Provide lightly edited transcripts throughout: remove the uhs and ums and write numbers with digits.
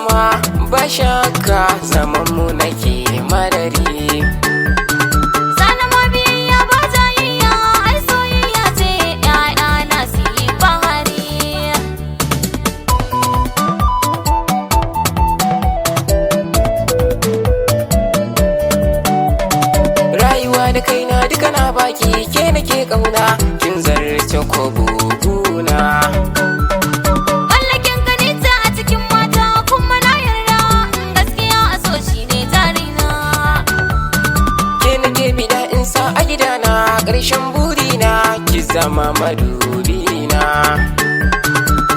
sama ba shakka zaman mu nake marari. Sana ma biyayya ba jayayya, ai soyayya ce ƴaƴa na su yi bahari. Rayuwa da kaina duka na baki, ke nake kauna kin zarce ko buguna. Mallakin ganita a cikin mata kuma na yarda, gaskiya a so shi ne jarina. Ke nake bida in sa a gidana, ƙarshen burina ki zama madubina.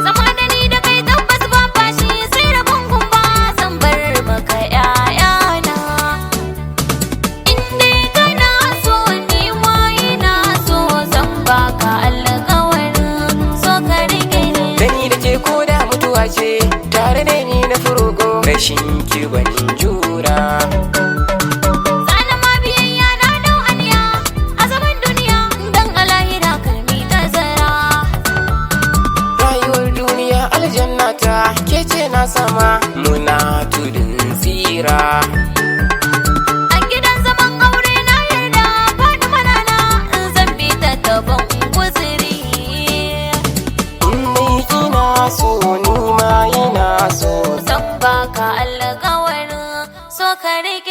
Zama da ni da kai tabbas ba fashi, sai rabon gumba zan bar maka ƴaƴana. In dai kana so ni ma ina so, zan baka alƙawarin so ka rike ni. Da ni da ke ko da mutuwa ce, tare ne ni na furugo rashin ki ban jura. Sana ma biyayya na dau aniya a zaman duniya, dan a lahira kalmi tazara. Rayuwar duniya aljannata ke ce na sama muna tudun tsira. A gidan zaman aure na yarda, faɗi manana in zan bi ta gaban guziri. In dai kina so ni ma ina so. Zan baka alƙawarin so ka rike